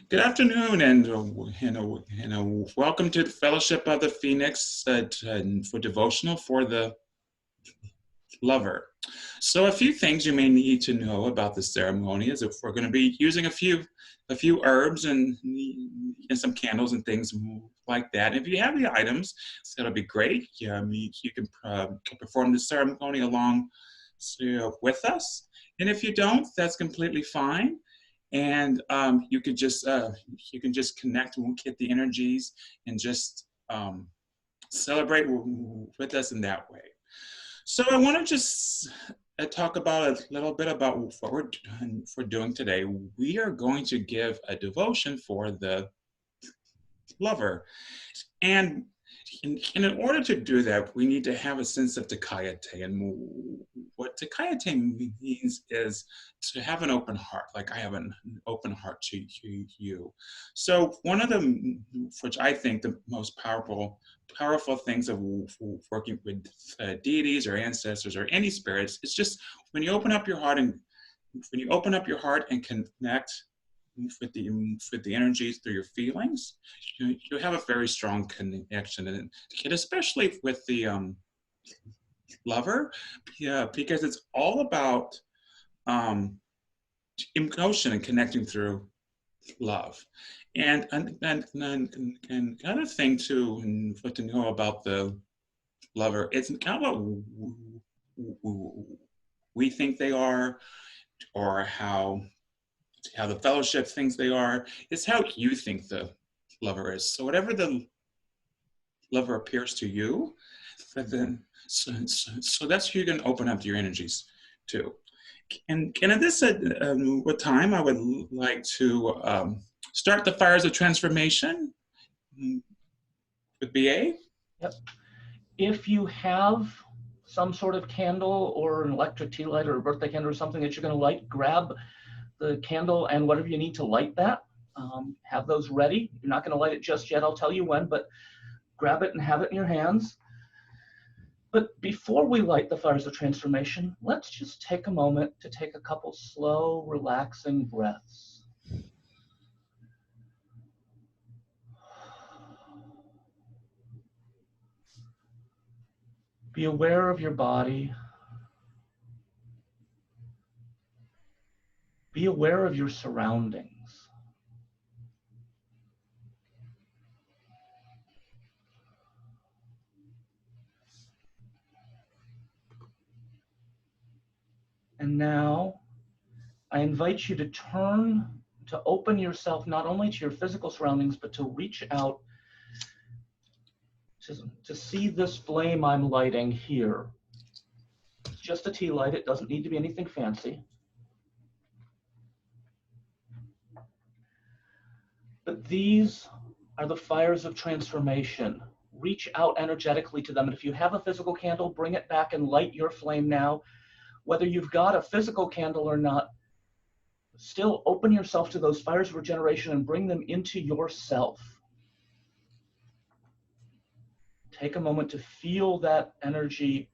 Good afternoon, and welcome to the Fellowship of the Phoenix for devotional for the lover. So, a few things you may need to know about the ceremony is if we're going to be using a few herbs and some candles and things like that. And if you have the items, that'll be great. Yeah, you can perform the ceremony along with us. And if you don't, that's completely fine. And you can just connect and get the energies and just celebrate with us in that way. So I want to just talk about a little bit about what we're doing today. We are going to give a devotion for the lover. And in order to do that, we need to have a sense of Takayate. And what Takayate means is to have an open heart, like I have an open heart to you. So one of the, which I think the most powerful things of working with deities or ancestors or any spirits, is just when you open up your heart and connect with the energies through your feelings, you have a very strong connection, and especially with the lover, yeah, because it's all about um, emotion and connecting through love. And another thing to what to know about the lover, it's not what we think they are or how the fellowship thinks they are. It's how you think the lover is. So whatever the lover appears to you, so that's who you're going to open up your energies to. And at this what time I would like to start the fires of transformation with BA. Yep. If you have some sort of candle or an electric tea light or a birthday candle or something that you're going to light, grab the candle and whatever you need to light that. Have those ready. You're not going to light it just yet. I'll tell you when, but grab it and have it in your hands. But before we light the fires of transformation, let's just take a moment to take a couple slow, relaxing breaths. Be aware of your body. Be aware of your surroundings. And now I invite you to open yourself not only to your physical surroundings, but to reach out to see this flame I'm lighting here. It's just a tea light. It doesn't need to be anything fancy. But these are the fires of transformation. Reach out energetically to them. And if you have a physical candle, bring it back and light your flame now. Whether you've got a physical candle or not, still open yourself to those fires of regeneration and bring them into yourself. Take a moment to feel that energy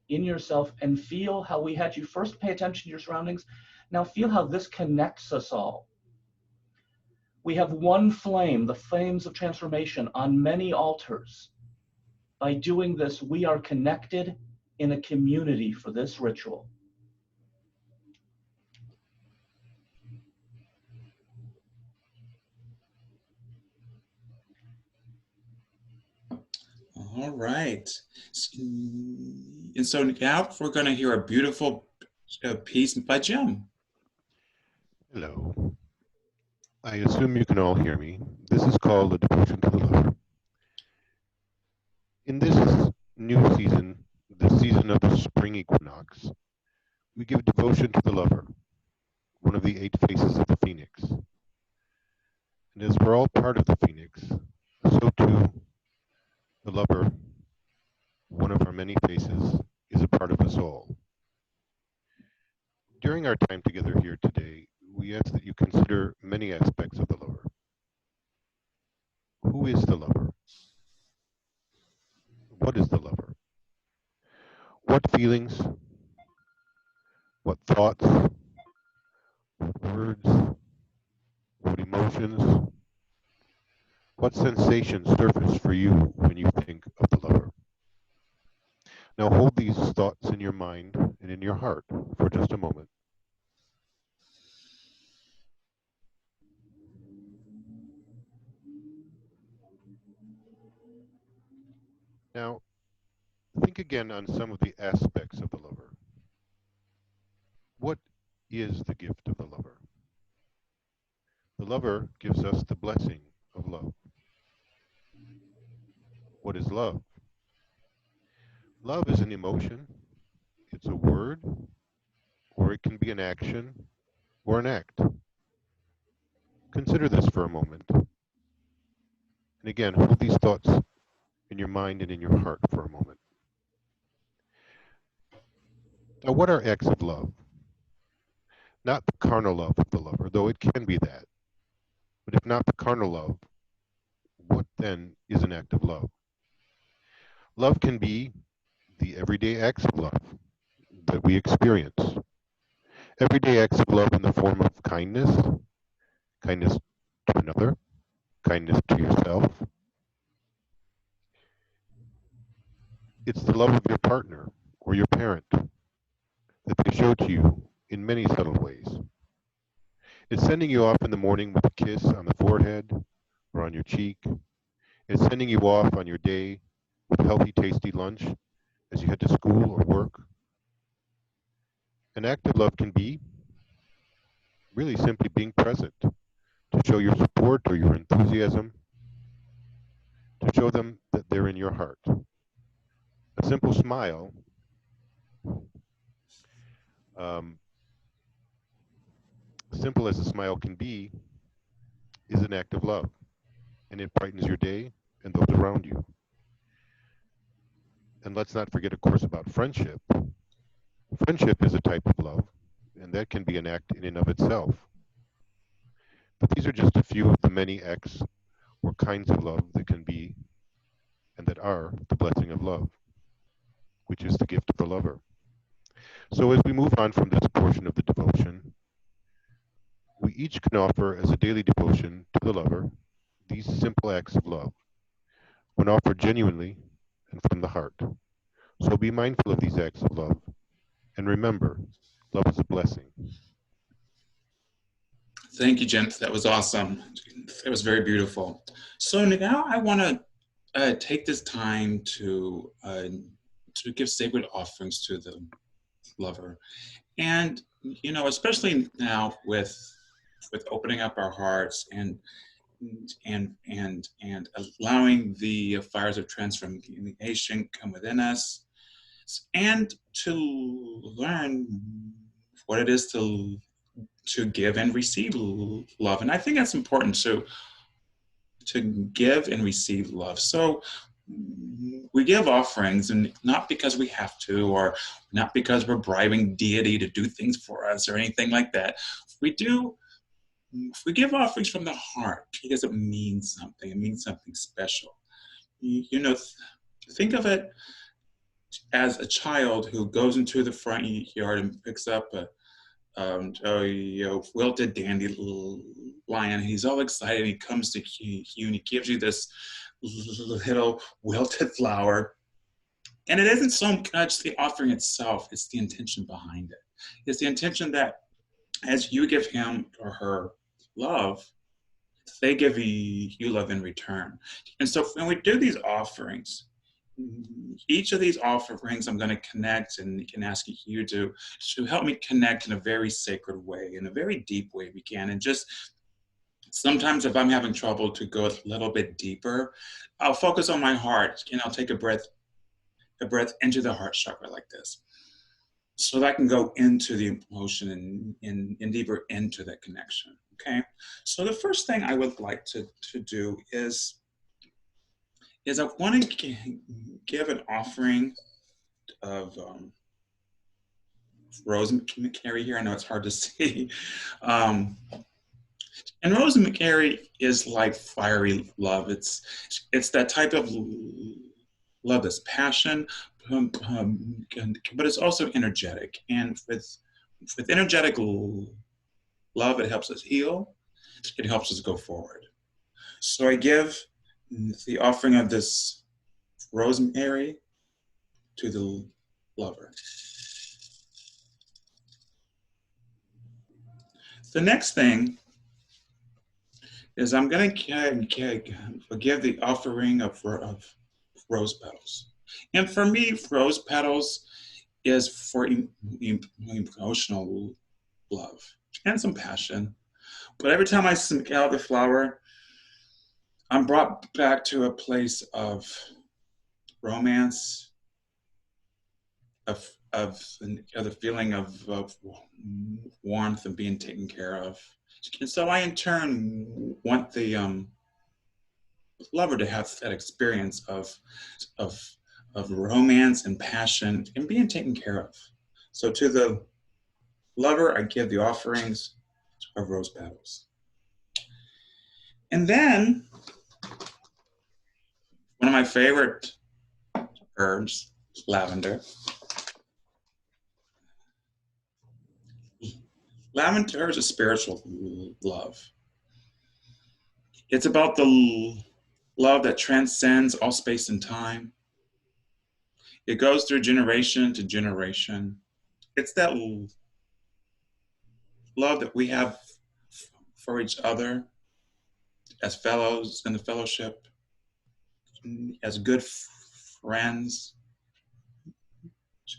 in yourself and feel how we had you first pay attention to your surroundings. Now feel how this connects us all. We have one flame, the flames of transformation, on many altars. By doing this, we are connected in a community for this ritual. All right. And so now we're going to hear a beautiful piece by Jim. Hello. I assume you can all hear me. This is called a devotion to the lover. In this new season, the season of the spring equinox, we give devotion to the lover, one of the 8 faces of the phoenix. And as we're all part of the phoenix, so too the lover, one of our many faces, is a part of us all. During our time together here today, we ask that you consider many aspects of the lover. Who is the lover? What is the lover? What feelings, what thoughts, what words, What emotions, what sensations surface for you when you think of the lover? Now hold these thoughts in your mind and in your heart for just a moment. Now, think again on some of the aspects of the lover. What is the gift of the lover? The lover gives us the blessing of love. What is love? Love is an emotion, it's a word, or it can be an action or an act. Consider this for a moment. And again, hold these thoughts in your mind and in your heart for a moment. Now, what are acts of love? Not the carnal love of the lover, though it can be that. But if not the carnal love, what then is an act of love? Love can be the everyday acts of love that we experience. Everyday acts of love in the form of kindness, kindness to another, kindness to yourself. It's the love of your partner or your parent that they show to you in many subtle ways. It's sending you off in the morning with a kiss on the forehead or on your cheek. It's sending you off on your day with a healthy, tasty lunch as you head to school or work. An act of love can be really simply being present to show your support or your enthusiasm, to show them that they're in your heart. A simple smile, um, simple as a smile can be, is an act of love, and it brightens your day and those around you. And let's not forget, of course, about friendship. Friendship is a type of love, and that can be an act in and of itself. But these are just a few of the many acts or kinds of love that can be and that are the blessing of love, which is the gift of the lover. So as we move on from this portion of the devotion, we each can offer as a daily devotion to the lover these simple acts of love, when offered genuinely and from the heart. So be mindful of these acts of love, and remember, love is a blessing. Thank you, Jen. That was awesome. That was very beautiful. So now I want to take this time to give sacred offerings to the lover, and especially now with opening up our hearts and allowing the fires of transformation come within us, and to learn what it is to give and receive love. And I think that's important to give and receive love. So we give offerings, and not because we have to, or not because we're bribing deity to do things for us or anything like that. We give offerings from the heart because it means something. It means something special. Think of it as a child who goes into the front yard and picks up a wilted dandelion. He's all excited. He comes to you and he gives you this little wilted flower. And it isn't so much the offering itself, it's the intention behind it. It's the intention that as you give him or her love, they give you love in return. And so when we do these offerings, each of these offerings I'm going to connect and can ask you to help me connect in a very sacred way, in a very deep way we can. And just sometimes if I'm having trouble to go a little bit deeper, I'll focus on my heart and I'll take a breath into the heart chakra like this, so that I can go into the emotion and deeper into that connection. Okay. So the first thing I would like to do is I want to give an offering of Rose McCary here. I know it's hard to see. And Rose McCary is like fiery love. It's that type of love that's passion, but it's also energetic. And with energetic love, it helps us heal. It helps us go forward. So I give the offering of this rosemary to the lover. The next thing is I'm going to give the offering of rose petals. And for me, rose petals is for emotional love and some passion. But every time I sneak out the flower, I'm brought back to a place of romance, the feeling of warmth and being taken care of. And so I, in turn, want the lover to have that experience of of romance and passion and being taken care of. So to the lover, I give the offerings of rose petals. And then one of my favorite herbs, lavender. Lavender is a spiritual love. It's about the love that transcends all space and time. It goes through generation to generation. It's that love that we have for each other as fellows in the fellowship, as good friends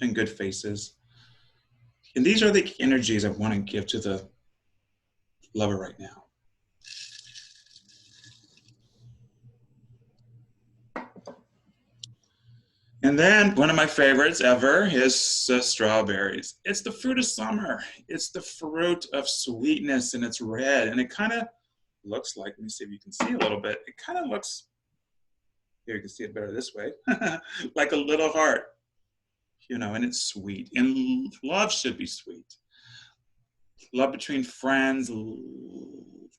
and good faces. And these are the energies I want to give to the lover right now. And then one of my favorites ever is strawberries. It's the fruit of summer. It's the fruit of sweetness, and it's red. And it kind of looks like, let me see if you can see a little bit. It kind of looks, here you can see it better this way, like a little heart, and it's sweet. And love should be sweet. Love between friends,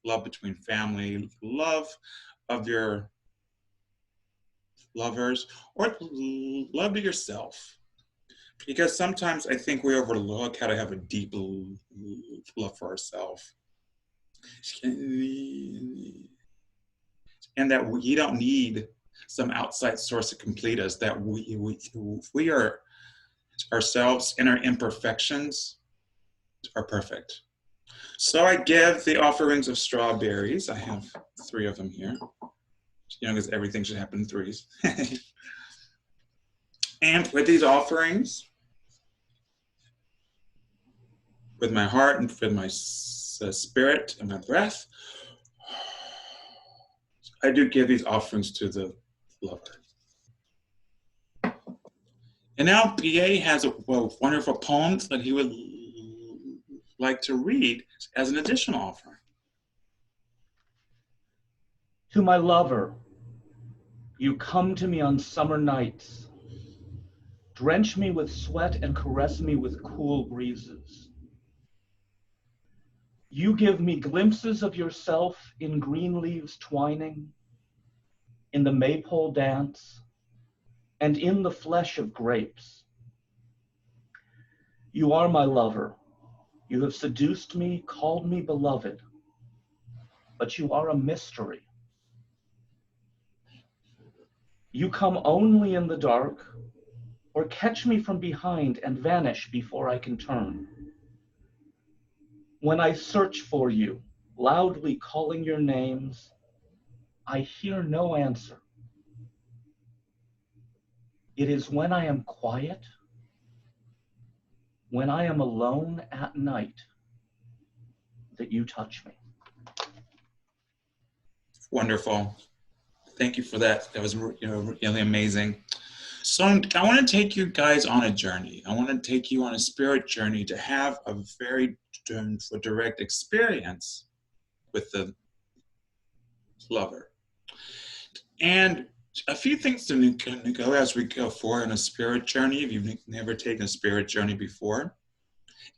love between family, love of your lovers, or love to yourself. Because sometimes I think we overlook how to have a deep love for ourselves. And that we don't need some outside source to complete us, that we are ourselves and our imperfections are perfect. So I give the offerings of strawberries. I have 3 of them here. Because everything should happen in 3s. And with these offerings, with my heart and with my spirit and my breath, I do give these offerings to the lover. And now PA has a wonderful poem that he would like to read as an additional offering. To my lover, you come to me on summer nights, drench me with sweat and caress me with cool breezes. You give me glimpses of yourself in green leaves twining, in the maypole dance, and in the flesh of grapes. You are my lover. You have seduced me, called me beloved, but you are a mystery. You come only in the dark, or catch me from behind and vanish before I can turn. When I search for you, loudly calling your names, I hear no answer. It is when I am quiet, when I am alone at night, that you touch me. Wonderful. Thank you for that. That was really amazing. So I want to take you guys on a journey. I want to take you on a spirit journey to have a very direct experience with the lover. And a few things to go as we go forward on a spirit journey. If you've never taken a spirit journey before,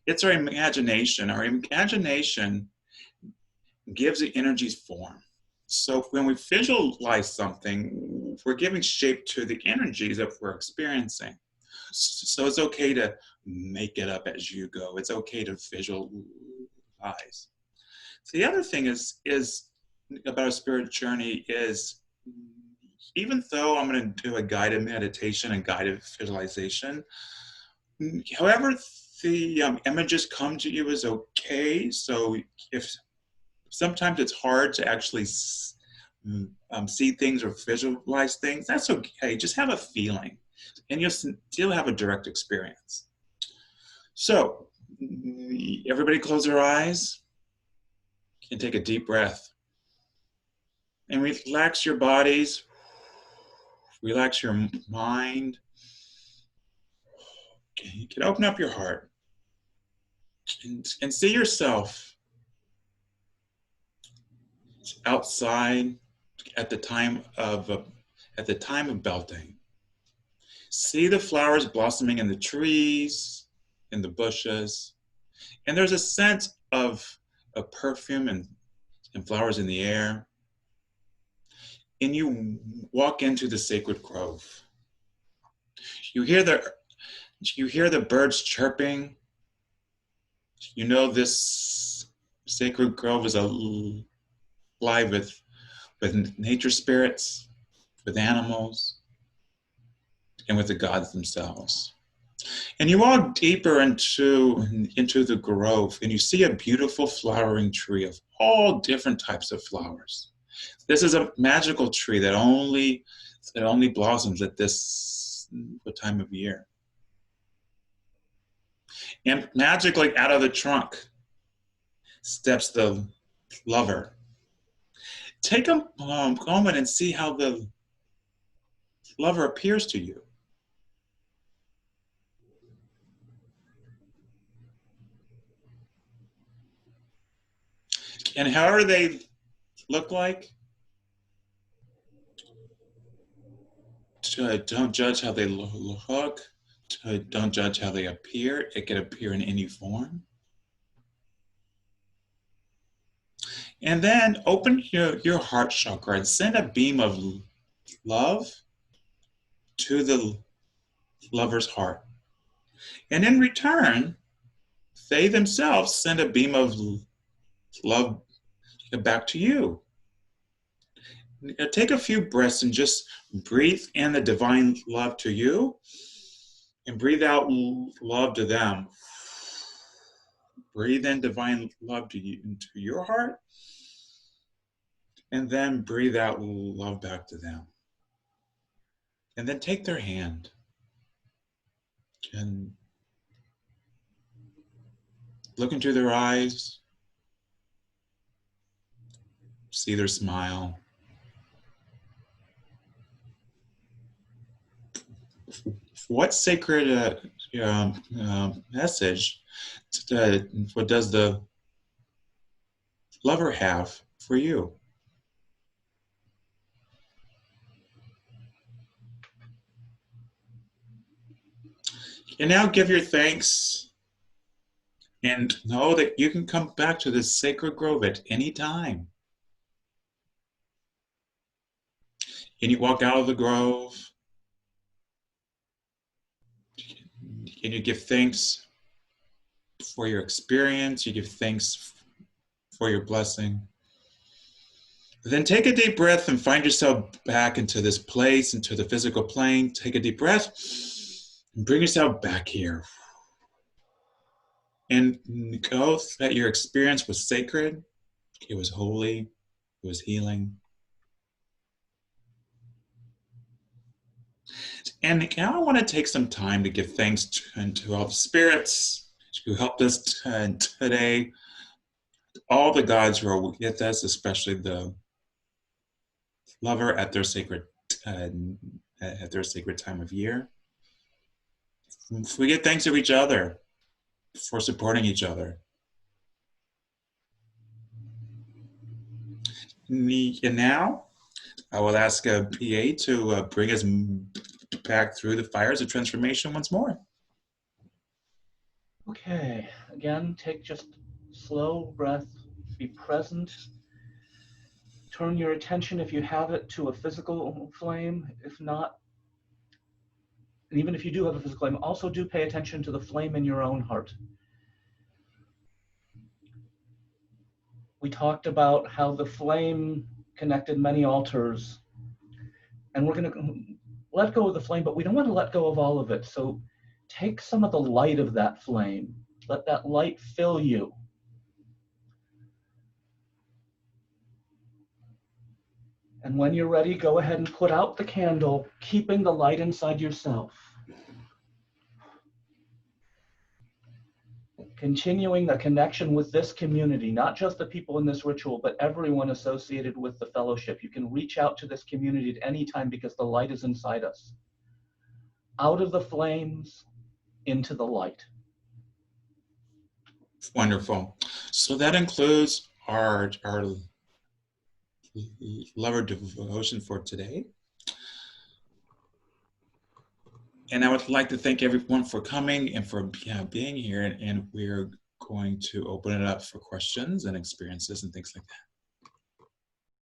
it's our imagination. Our imagination gives the energies form. So when we visualize something, we're giving shape to the energies that we're experiencing. So it's okay to make it up as you go. It's okay to visualize. So the other thing is about a spirit journey is, even though I'm going to do a guided meditation and guided visualization, however the images come to you is okay. So if sometimes it's hard to actually see things or visualize things, that's okay. Just have a feeling, and you'll still have a direct experience. So everybody close their eyes and take a deep breath. And relax your bodies, relax your mind. You can open up your heart and see yourself outside at the time of belting. See the flowers blossoming in the trees, in the bushes, and there's a sense of a perfume and flowers in the air. And you walk into the sacred grove. You hear the birds chirping. You know this sacred grove is alive with nature spirits, with animals, and with the gods themselves. And you walk deeper into the grove, and you see a beautiful flowering tree of all different types of flowers. This is a magical tree that only blossoms at this time of year. And magically out of the trunk steps the lover. Take a moment and see how the lover appears to you. And however they look like, don't judge how they look. Don't judge how they appear. It can appear in any form. And then open your heart chakra and send a beam of love to the lover's heart. And in return, they themselves send a beam of love back to you. Take a few breaths and just breathe in the divine love to you and breathe out love to them. Breathe in divine love to you, into your heart, and then breathe out love back to them. And then take their hand and look into their eyes, see their smile. What sacred message what does the lover have for you? And now give your thanks and know that you can come back to this sacred grove at any time. And you walk out of the grove and you give thanks for your experience, you give thanks for your blessing. Then take a deep breath and find yourself back into this place, into the physical plane. Take a deep breath and bring yourself back here. And know that your experience was sacred, it was holy, it was healing. And now I want to take some time to give thanks to all the spirits who helped us today, all the gods who are with us, especially the lover at their sacred time of year. We give thanks to each other for supporting each other. And now I will ask PA to bring us back through the fires of transformation once more. Okay, again, take just slow breath, be present. Turn your attention, if you have it, to a physical flame. If not, and even if you do have a physical flame, also do pay attention to the flame in your own heart. We talked about how the flame connected many altars, and we're going to let go of the flame, but we don't want to let go of all of it. So take some of the light of that flame. Let that light fill you. And when you're ready, go ahead and put out the candle, keeping the light inside yourself. Continuing the connection with this community, not just the people in this ritual, but everyone associated with the fellowship. You can reach out to this community at any time because the light is inside us. Out of the flames, into the light. Wonderful. So that includes our lover devotion for today. And I would like to thank everyone for coming and for being here. And we're going to open it up for questions and experiences and things like that.